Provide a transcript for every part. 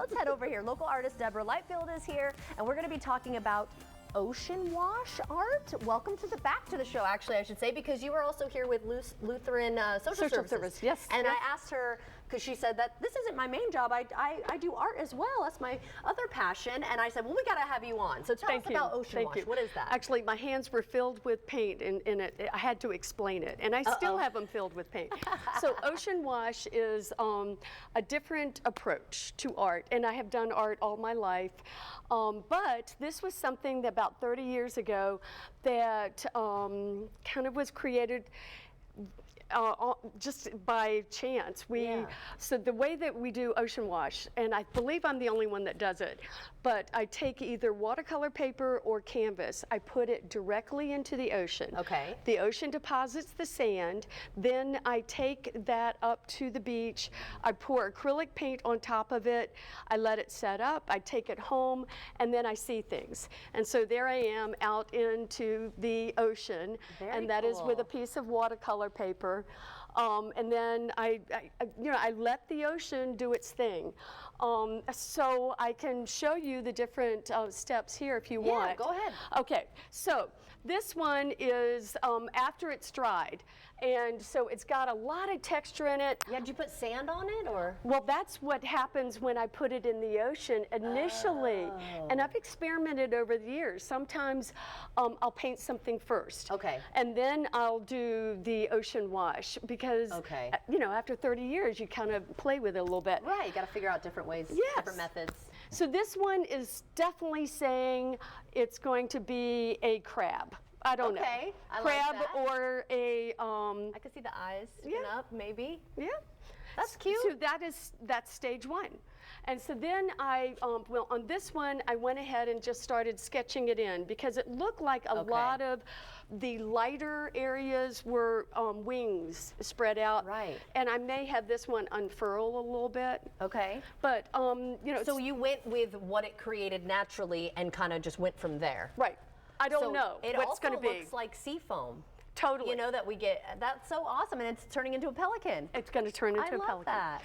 Let's head over here. Local artist Deborah Lightfield is here, and we're going to be talking about ocean wash art. Welcome back to the show, actually, I should say, because you were also here with Lutheran Social Services. Yes. And I asked her, because she said that this isn't my main job, I do art as well. That's my other passion. And I said, well, we got to have you on. So tell us about ocean wash. What is that? Actually, my hands were filled with paint in it. I had to explain it, and I still have them filled with paint. So ocean wash is a different approach to art, and I have done art all my life. But this was something that about 30 years ago that kind of was created just by chance. So the way that we do ocean wash, and I believe I'm the only one that does it, but I take either watercolor paper or canvas. I put it directly into the ocean. Okay. The ocean deposits the sand. Then I take that up to the beach. I pour acrylic paint on top of it. I let it set up. I take it home, and then I see things. And so there I am out into the ocean, and that is with a piece of watercolor paper. And then I let the ocean do its thing. So I can show you the different steps here if you want. Yeah, go ahead. Okay, so this one is after it's dried. And so it's got a lot of texture in it. Yeah, did you put sand on it, or? Well, that's what happens when I put it in the ocean initially. And I've experimented over the years. Sometimes I'll paint something first. Okay. And then I'll do the ocean wash because, after 30 years, you kind of play with it a little bit. Right, you got to figure out different ways, different methods. So this one is definitely saying it's going to be a crab. I don't know. I crab like that. Or a I could see the eyes sticking up, maybe. Yeah. That's cute. So that's stage one. And so then on this one, I went ahead and just started sketching it in because it looked like a lot of the lighter areas were wings spread out. Right. And I may have this one unfurl a little bit. Okay. But, So you went with what it created naturally and kind of just went from there. Right. I don't know what's going to be. It also looks like sea foam. Totally. You know, that we get. That's so awesome, and it's turning into a pelican. It's going to turn into a pelican. I love that.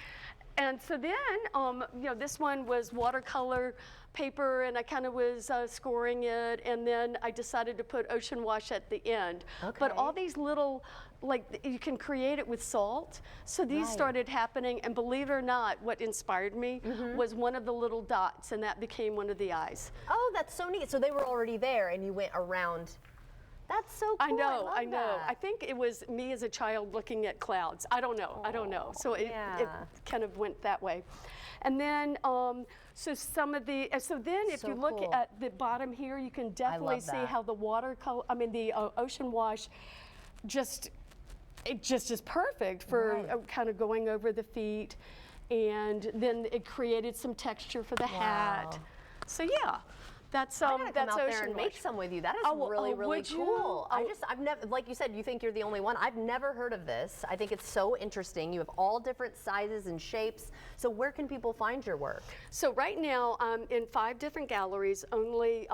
And so then, this one was watercolor paper, and I kind of was scoring it, and then I decided to put ocean wash at the end. Okay. But all these little, you can create it with salt. So these started happening, and believe it or not, what inspired me was one of the little dots, and that became one of the eyes. Oh, that's so neat. So they were already there, and you went around. That's so cool. I know. That. I think it was me as a child looking at clouds. I don't know. I don't know. So it kind of went that way. And then, so then if you look at the bottom here, you can definitely see how the the ocean wash just is perfect for kind of going over the feet. And then it created some texture for the hat. So yeah. That's I gotta come out ocean there and wash. make some with you. That is really cool. I've never, like you said, you think you're the only one. I've never heard of this. I think it's so interesting. You have all different sizes and shapes. So where can people find your work? So right now I'm in 5 different galleries. Only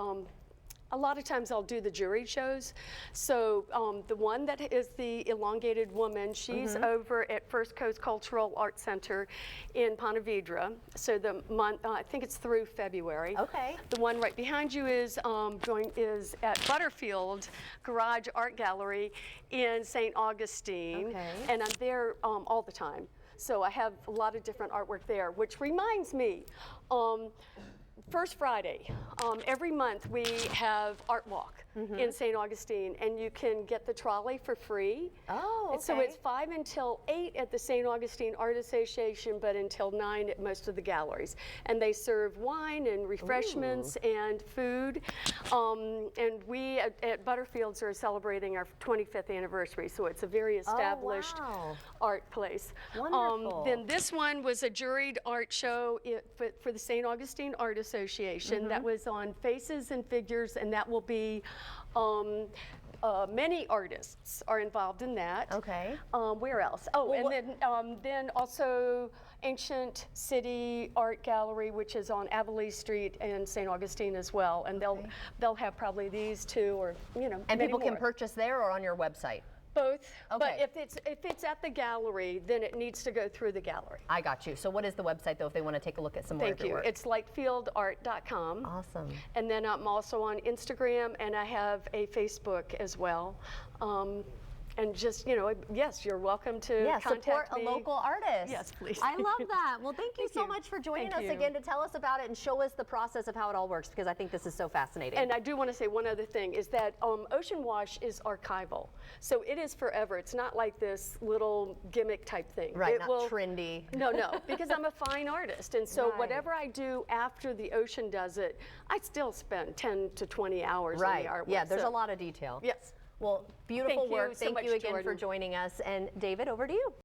a lot of times I'll do the jury shows. So the one that is the elongated woman, she's over at First Coast Cultural Arts Center in Ponte Vedra. So the month, I think it's through February. Okay. The one right behind you is at Butterfield Garage Art Gallery in St. Augustine. Okay. And I'm there all the time. So I have a lot of different artwork there, which reminds me, First Friday, every month we have Art Walk in St. Augustine, and you can get the trolley for free. Oh, okay. And so it's 5 until 8 at the St. Augustine Art Association, but until 9 at most of the galleries. And they serve wine and refreshments and food. And we at Butterfields are celebrating our 25th anniversary, so it's a very established art place. Wonderful. Then this one was a juried art show for the St. Augustine Art Association that was on Faces and Figures, and that will be many artists are involved in that. Okay. Where else? Oh, and then also Ancient City Art Gallery, which is on Avonlea Street in St. Augustine as well, and they'll have probably these two, or And people can more. purchase there or on your website. Both, but Okay. if it's at the gallery, then it needs to go through the gallery. I got you. So what is the website though if they want to take a look at some more Thank of your you. work? It's lightfieldart.com. Awesome. And then I'm also on Instagram, and I have a Facebook as well. And just, yes, you're welcome to Yeah, contact support me. a local artist. Yes, please. I love that. Well, thank you Thank so you. much for joining Thank us you. again to tell us about it and show us the process of how it all works, because I think this is so fascinating. And I do want to say one other thing is that Ocean Wash is archival. So it is forever. It's not like this little gimmick type thing. Right, It not will, trendy. No, because I'm a fine artist. And so Right. whatever I do after the ocean does it, I still spend 10 to 20 hours on Right. the artwork. Yeah, there's So, a lot of detail. Yes. Well, beautiful Thank you work. so Thank much, you again for Jordan. joining us. And David, over to you.